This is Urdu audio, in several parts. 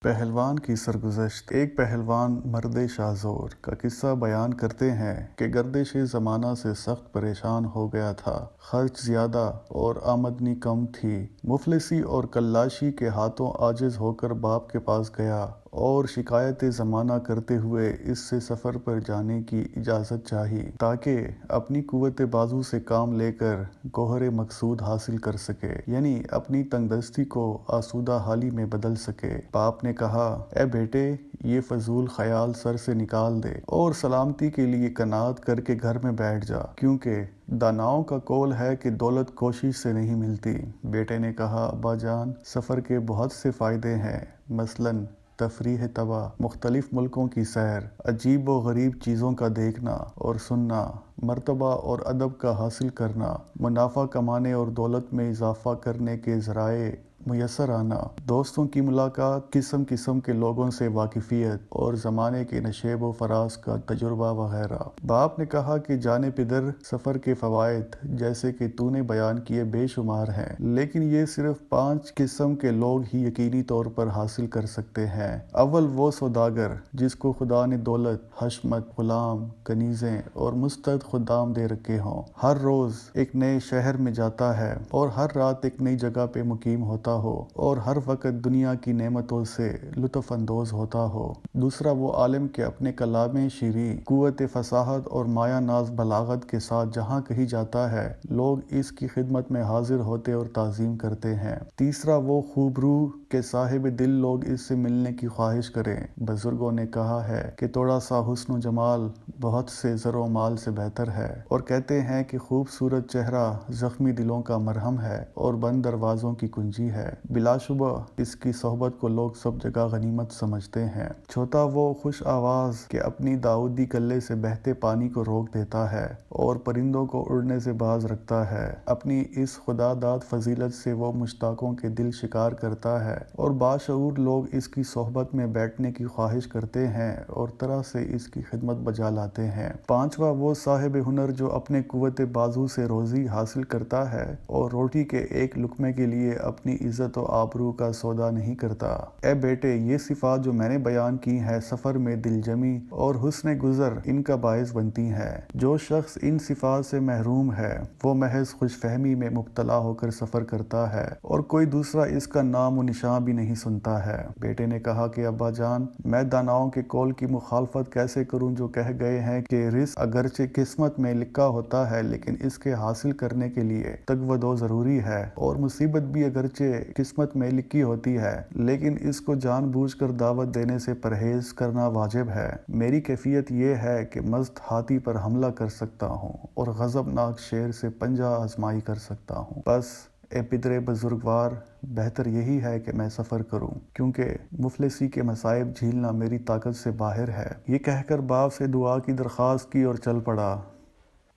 پہلوان کی سرگزشت۔ ایک پہلوان مرد شاہزور کا قصہ بیان کرتے ہیں کہ گردش زمانہ سے سخت پریشان ہو گیا تھا۔ خرچ زیادہ اور آمدنی کم تھی۔ مفلسی اور کلاشی کے ہاتھوں عاجز ہو کر باپ کے پاس گیا اور شکایت زمانہ کرتے ہوئے اس سے سفر پر جانے کی اجازت چاہی تاکہ اپنی قوت بازو سے کام لے کر گوہر مقصود حاصل کر سکے، یعنی اپنی تنگ دستی کو آسودہ حالی میں بدل سکے۔ باپ نے کہا، اے بیٹے، یہ فضول خیال سر سے نکال دے اور سلامتی کے لیے قناعت کر کے گھر میں بیٹھ جا، کیونکہ داناؤں کا قول ہے کہ دولت کوشش سے نہیں ملتی۔ بیٹے نے کہا، ابا جان، سفر کے بہت سے فائدے ہیں، مثلاً تفریح طبع، مختلف ملکوں کی سیر، عجیب و غریب چیزوں کا دیکھنا اور سننا، مرتبہ اور ادب کا حاصل کرنا، منافع کمانے اور دولت میں اضافہ کرنے کے ذرائع میسر آنا، دوستوں کی ملاقات، قسم قسم کے لوگوں سے واقفیت اور زمانے کے نشیب و فراز کا تجربہ وغیرہ۔ باپ نے کہا کہ جانے پدر، سفر کے فوائد جیسے کہ تو نے بیان کیے بے شمار ہیں، لیکن یہ صرف 5 قسم کے لوگ ہی یقینی طور پر حاصل کر سکتے ہیں۔ اول وہ سوداگر جس کو خدا نے دولت، حشمت، غلام، کنیزیں اور مستعد خدام دے رکھے ہوں، ہر روز ایک نئے شہر میں جاتا ہے اور ہر رات ایک نئی جگہ پہ مقیم ہوتا ہو اور ہر وقت دنیا کی نعمتوں سے لطف اندوز ہوتا ہو۔ دوسرا وہ عالم کہ اپنے کلام شیریں، قوت فصاحت اور مایہ ناز بلاغت کے ساتھ جہاں کہیں جاتا ہے، لوگ اس کی خدمت میں حاضر ہوتے اور تعظیم کرتے ہیں۔ تیسرا وہ خوب روح کہ صاحب دل لوگ اس سے ملنے کی خواہش کریں۔ بزرگوں نے کہا ہے کہ تھوڑا سا حسن و جمال بہت سے زر و مال سے بہتر ہے، اور کہتے ہیں کہ خوبصورت چہرہ زخمی دلوں کا مرہم ہے اور بند دروازوں کی کنجی ہے۔ بلا شبہ اس کی صحبت کو لوگ سب جگہ غنیمت سمجھتے ہیں۔ چوتھا وہ خوش آواز کہ اپنی داؤدی کلے سے بہتے پانی کو روک دیتا ہے اور پرندوں کو اڑنے سے باز رکھتا ہے۔ اپنی اس خدا داد فضیلت سے وہ مشتاقوں کے دل شکار کرتا ہے اور باشعور لوگ اس کی صحبت میں بیٹھنے کی خواہش کرتے ہیں اور طرح سے اس کی خدمت بجا لاتے ہیں۔ پانچواں وہ صاحب ہنر جو اپنے قوت بازو سے روزی حاصل کرتا ہے اور روٹی کے ایک لقمے کے لیے اپنی عزت و آبرو کا سودا نہیں کرتا۔ اے بیٹے، یہ صفات جو میں نے بیان کی ہیں، سفر میں دل جمی اور حسن گزر ان کا باعث بنتی ہیں۔ جو شخص ان صفات سے محروم ہے، وہ محض خوش فہمی میں مبتلا ہو کر سفر کرتا ہے اور کوئی دوسرا اس کا نام و نشان بھی نہیں سنتا ہے۔ بیٹے نے کہا کہ ابا جان، میں داناؤں کے قول کی مخالفت کیسے کروں جو کہہ گئے ہیں کہ رزق اگرچہ قسمت میں لکھا ہوتا ہے، لیکن اس کے حاصل کرنے کے لیے تگ و دو ضروری ہے، اور مصیبت بھی اگرچہ قسمت میں لکھی ہوتی ہے، لیکن اس کو جان بوجھ کر دعوت دینے سے پرہیز کرنا واجب ہے۔ میری کیفیت یہ ہے کہ مست ہاتھی پر حملہ کر سکتا ہوں اور غضبناک شیر سے پنجہ آزمائی کر سکتا ہوں۔ بس اے پدر بزرگوار، بہتر یہی ہے کہ میں سفر کروں، کیونکہ مفلسی کے مصائب جھیلنا میری طاقت سے باہر ہے۔ یہ کہہ کر باپ سے دعا کی درخواست کی اور چل پڑا۔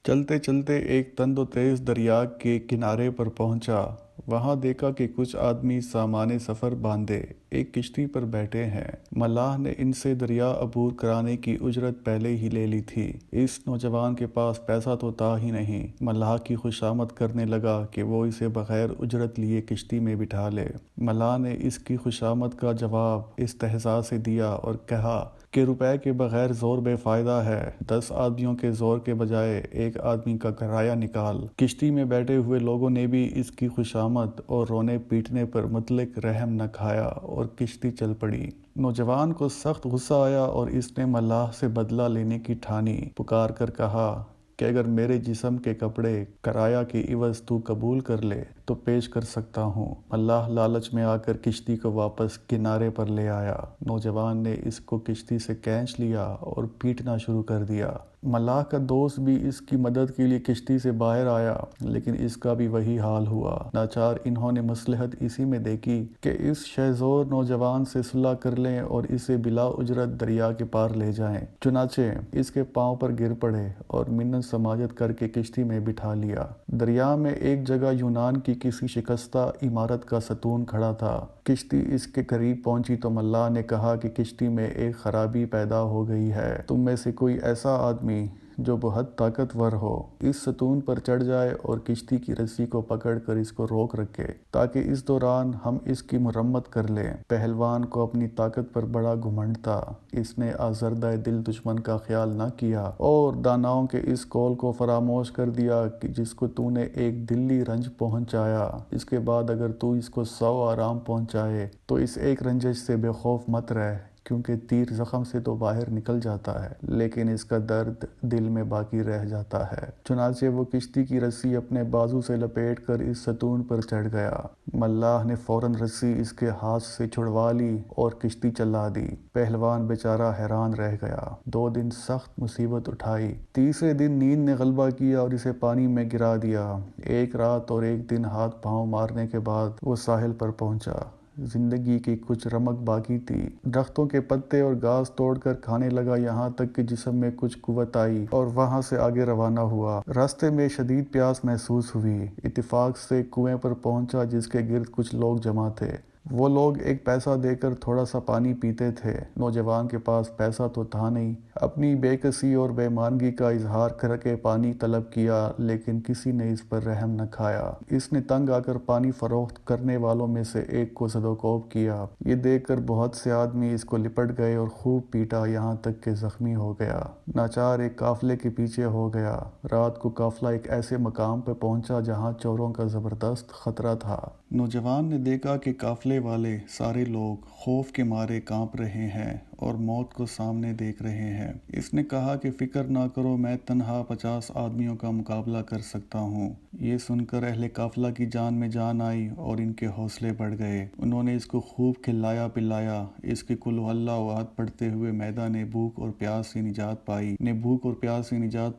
چلتے چلتے ایک تند و تیز دریا کے کنارے پر پہنچا۔ وہاں دیکھا کہ کچھ آدمی سامان سفر باندھے ایک کشتی پر بیٹھے ہیں۔ ملاح نے ان سے دریا عبور کرانے کی اجرت پہلے ہی لے لی تھی۔ اس نوجوان کے پاس پیسہ تو تھا ہی نہیں۔ ملاح کی خوشامد کرنے لگا کہ وہ اسے بغیر اجرت لیے کشتی میں بٹھا لے۔ ملاح نے اس کی خوشامد کا جواب استہزاء سے دیا اور کہا کہ روپے کے بغیر زور بے فائدہ ہے، 10 آدمیوں کے زور کے بجائے ایک آدمی کا کرایہ نکال۔ کشتی میں بیٹھے ہوئے لوگوں نے بھی اس کی خوشامد اور رونے پیٹنے پر مطلق رحم نہ کھایا اور کشتی چل پڑی۔ نوجوان کو سخت غصہ آیا اور اس نے ملاح سے بدلہ لینے کی ٹھانی، پکار کر کہا کہ اگر میرے جسم کے کپڑے کرایہ کے عوض تو قبول کر لے تو پیش کر سکتا ہوں۔ ملاح لالچ میں آ کر کشتی کو واپس کنارے پر لے آیا۔ نوجوان نے اس کو کشتی سے کھینچ لیا اور پیٹنا شروع کر دیا۔ ملاح کا دوست بھی اس کی مدد کے لیے کشتی سے باہر آیا، لیکن اس کا بھی وہی حال ہوا۔ ناچار انہوں نے مصلحت اسی میں دیکھی کہ اس شہزور نوجوان سے صلح کر لیں اور اسے بلا اجرت دریا کے پار لے جائیں۔ چنانچہ اس کے پاؤں پر گر پڑے اور منت سماجت کر کے کشتی میں بٹھا لیا۔ دریا میں ایک جگہ یونان کی کسی شکستہ عمارت کا ستون کھڑا تھا۔ کشتی اس کے قریب پہنچی تو ملاح نے کہا کہ کشتی میں ایک خرابی پیدا ہو گئی ہے۔ تم میں سے کوئی ایسا آدمی جو بہت طاقتور ہو اس ستون پر چڑھ جائے اور کشتی کی رسی کو پکڑ کر اس کو روک رکھے تاکہ اس دوران ہم اس کی مرمت کر لیں۔ پہلوان کو اپنی طاقت پر بڑا گھمنڈ تھا۔ اس نے آزردہ دل دشمن کا خیال نہ کیا اور داناؤں کے اس قول کو فراموش کر دیا کہ جس کو تو نے ایک دلی رنج پہنچایا، اس کے بعد اگر تو اس کو 100 آرام پہنچائے تو اس ایک رنجش سے بے خوف مت رہ، کیونکہ تیر زخم سے تو باہر نکل جاتا ہے لیکن اس کا درد دل میں باقی رہ جاتا ہے۔ چنانچہ وہ کشتی کی رسی اپنے بازو سے لپیٹ کر اس ستون پر چڑھ گیا۔ ملاح نے فوراً رسی اس کے ہاتھ سے چھڑوا لی اور کشتی چلا دی۔ پہلوان بیچارہ حیران رہ گیا۔ 2 دن سخت مصیبت اٹھائی۔ تیسرے دن نیند نے غلبہ کیا اور اسے پانی میں گرا دیا۔ 1 رات اور 1 دن ہاتھ پاؤں مارنے کے بعد وہ ساحل پر پہنچا۔ زندگی کی کچھ رمق باقی تھی۔ درختوں کے پتے اور گھاس توڑ کر کھانے لگا یہاں تک کہ جسم میں کچھ قوت آئی اور وہاں سے آگے روانہ ہوا۔ راستے میں شدید پیاس محسوس ہوئی۔ اتفاق سے کنویں پر پہنچا جس کے گرد کچھ لوگ جمع تھے۔ وہ لوگ ایک پیسہ دے کر تھوڑا سا پانی پیتے تھے۔ نوجوان کے پاس پیسہ تو تھا نہیں۔ اپنی بے کسی اور بے مانگی کا اظہار کر کے پانی طلب کیا لیکن کسی نے اس پر رحم نہ کھایا۔ اس نے تنگ آ کر پانی فروخت کرنے والوں میں سے ایک کو زد و کوب کیا۔ یہ دیکھ کر بہت سے آدمی اس کو لپٹ گئے اور خوب پیٹا یہاں تک کہ زخمی ہو گیا۔ ناچار ایک قافلے کے پیچھے ہو گیا۔ رات کو قافلہ ایک ایسے مقام پہ پہنچا جہاں چوروں کا زبردست خطرہ تھا۔ نوجوان نے دیکھا کہ قافلے والے سارے لوگ خوف کے مارے کانپ رہے ہیں اور موت کو سامنے دیکھ رہے ہیں۔ اس نے کہا کہ فکر نہ کرو، میں تنہا 50 آدمیوں کا مقابلہ کر سکتا ہوں۔ یہ سن کر اہل قافلہ کی جان میں جان آئی اور ان کے حوصلے بڑھ گئے۔ انہوں نے اس کو خوب کھلایا پلایا۔ اس کے قل اللہ احد پڑھتے ہوئے میدہ نے بھوک اور پیاس سے نجات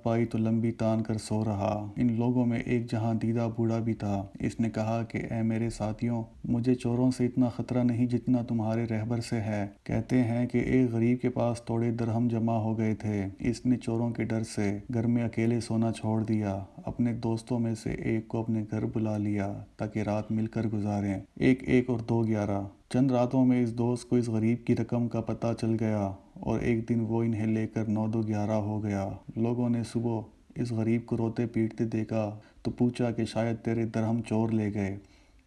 پائی تو لمبی تان کر سو رہا۔ ان لوگوں میں ایک جہاں دیدہ بوڑھا بھی تھا۔ اس نے کہا کہ اے میرے ساتھیوں، مجھے چوروں سے اتنا خطرہ نہیں جتنا تمہارے رہبر سے ہے۔ کہتے ہیں کہ ایک غریب کے پاس تھوڑے درہم جمع ہو گئے تھے۔ اس نے چوروں کے ڈر سے گھر میں اکیلے سونا چھوڑ دیا۔ اپنے دوستوں میں سے ایک کو اپنے گھر بلا لیا تاکہ رات مل کر گزاریں۔ 1 اور 2 11۔ چند راتوں میں اس دوست کو اس غریب کی رقم کا پتہ چل گیا اور ایک دن وہ انہیں لے کر 9 2 11 ہو گیا۔ لوگوں نے صبح اس غریب کو روتے پیٹتے دیکھا تو پوچھا کہ شاید تیرے درہم چور لے گئے۔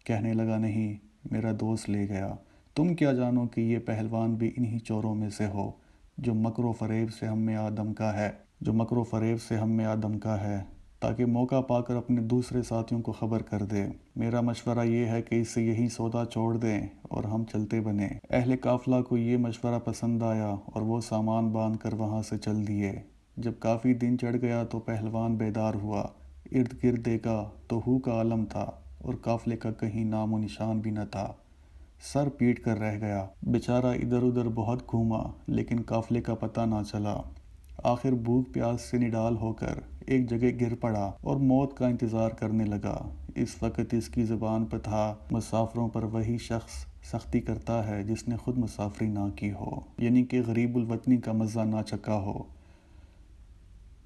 کہنے لگا نہیں، میرا دوست لے گیا۔ تم کیا جانو کہ یہ پہلوان بھی انہی چوروں میں سے ہو جو مکر و فریب سے ہم میں آدم کا ہے تاکہ موقع پا کر اپنے دوسرے ساتھیوں کو خبر کر دے۔ میرا مشورہ یہ ہے کہ اس سے یہی سودا چھوڑ دیں اور ہم چلتے بنیں۔ اہل قافلہ کو یہ مشورہ پسند آیا اور وہ سامان باندھ کر وہاں سے چل دیے۔ جب کافی دن چڑھ گیا تو پہلوان بیدار ہوا۔ ارد گرد دیکھا تو ہو کا عالم تھا اور قافلے کا کہیں نام و نشان بھی نہ تھا۔ سر پیٹ کر رہ گیا۔ بیچارہ ادھر ادھر بہت گھوما لیکن قافلے کا پتہ نہ چلا۔ آخر بھوک پیاس سے نڈال ہو کر ایک جگہ گر پڑا اور موت کا انتظار کرنے لگا۔ اس وقت اس کی زبان پر تھا، مسافروں پر وہی شخص سختی کرتا ہے جس نے خود مسافری نہ کی ہو، یعنی کہ غریب الوطنی کا مزہ نہ چکھا ہو۔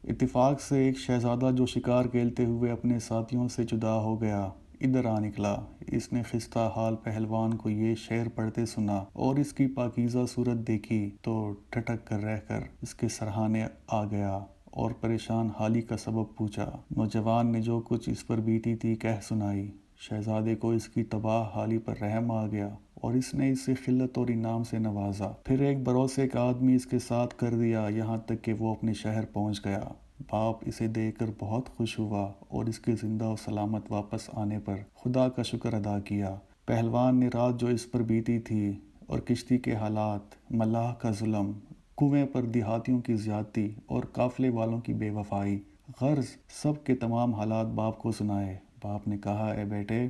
اتفاق سے ایک شہزادہ جو شکار کھیلتے ہوئے اپنے ساتھیوں سے جدا ہو گیا ادھر آ نکلا۔ اس نے خستہ حال پہلوان کو یہ شعر پڑھتے سنا اور اس کی پاکیزہ صورت دیکھی تو ٹھٹک کر رہ کر اس کے سرہانے آ گیا اور پریشان حالی کا سبب پوچھا۔ نوجوان نے جو کچھ اس پر بیتی تھی کہہ سنائی۔ شہزادے کو اس کی تباہ حالی پر رحم آ گیا اور اس نے اسے خلت اور انعام سے نوازا۔ پھر ایک بھروسے کا آدمی اس کے ساتھ کر دیا یہاں تک کہ وہ اپنے شہر پہنچ گیا۔ باپ اسے دیکھ کر بہت خوش ہوا اور اس کے زندہ و سلامت واپس آنے پر خدا کا شکر ادا کیا۔ پہلوان نے رات جو اس پر بیتی تھی اور کشتی کے حالات، ملاح کا ظلم، کنویں پر دیہاتیوں کی زیادتی اور قافلے والوں کی بے وفائی، غرض سب کے تمام حالات باپ کو سنائے۔ باپ نے کہا، اے بیٹے،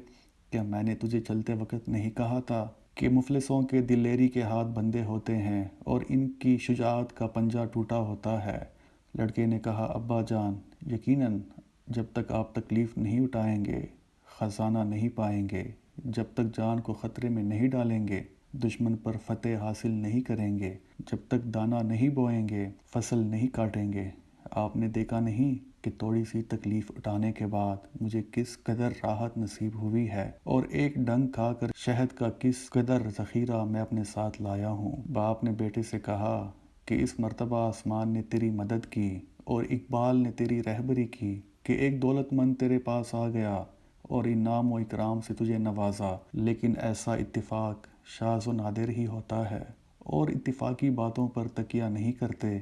کیا میں نے تجھے چلتے وقت نہیں کہا تھا کہ مفلسوں کے دلیری کے ہاتھ بندھے ہوتے ہیں اور ان کی شجاعت کا پنجہ ٹوٹا ہوتا ہے؟ لڑکے نے کہا، ابا جان، یقیناً جب تک آپ تکلیف نہیں اٹھائیں گے خزانہ نہیں پائیں گے، جب تک جان کو خطرے میں نہیں ڈالیں گے دشمن پر فتح حاصل نہیں کریں گے، جب تک دانہ نہیں بوئیں گے فصل نہیں کاٹیں گے۔ آپ نے دیکھا نہیں کہ تھوڑی سی تکلیف اٹھانے کے بعد مجھے کس قدر راحت نصیب ہوئی ہے اور ایک ڈنگ کھا کر شہد کا کس قدر ذخیرہ میں اپنے ساتھ لایا ہوں۔ باپ نے بیٹے سے کہا کہ اس مرتبہ آسمان نے تیری مدد کی اور اقبال نے تیری رہبری کی کہ ایک دولت مند تیرے پاس آ گیا اور انعام و اکرام سے تجھے نوازا، لیکن ایسا اتفاق شاذ و نادر ہی ہوتا ہے اور اتفاقی باتوں پر تکیہ نہیں کرتے۔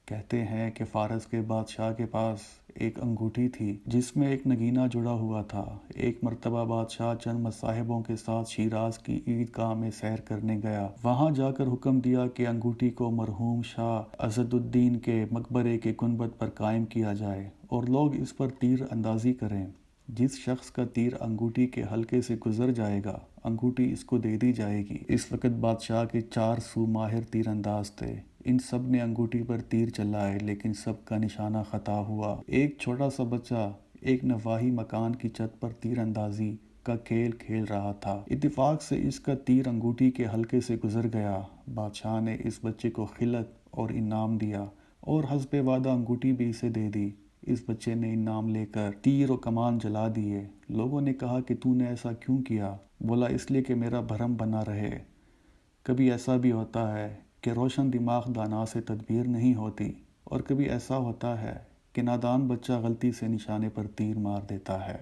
کہتے ہیں کہ فارس کے بادشاہ کے پاس ایک انگوٹھی تھی جس میں ایک نگینہ جڑا ہوا تھا۔ ایک مرتبہ بادشاہ چند مصاحبوں کے ساتھ شیراز کی عیدگاہ میں سیر کرنے گیا۔ وہاں جا کر حکم دیا کہ انگوٹھی کو مرحوم شاہ عزت الدین کے مقبرے کے گنبد پر قائم کیا جائے اور لوگ اس پر تیر اندازی کریں۔ جس شخص کا تیر انگوٹھی کے حلقے سے گزر جائے گا، انگوٹھی اس کو دے دی جائے گی۔ اس وقت بادشاہ کے 400 ماہر تیر انداز تھے۔ ان سب نے انگوٹھی پر تیر چلائے لیکن سب کا نشانہ خطا ہوا۔ ایک چھوٹا سا بچہ ایک نواحی مکان کی چھت پر تیر اندازی کا کھیل کھیل رہا تھا۔ اتفاق سے اس کا تیر انگوٹھی کے حلقے سے گزر گیا۔ بادشاہ نے اس بچے کو خلعت اور انعام دیا اور حسب وعدہ انگوٹھی بھی اسے دے دی۔ اس بچے نے انعام لے کر تیر و کمان جلا دیے۔ لوگوں نے کہا کہ تو نے ایسا کیوں کیا؟ بولا اس لیے کہ میرا بھرم بنا رہے۔ کبھی ایسا بھی ہوتا ہے کہ روشن دماغ دانا سے تدبیر نہیں ہوتی، اور کبھی ایسا ہوتا ہے کہ نادان بچہ غلطی سے نشانے پر تیر مار دیتا ہے۔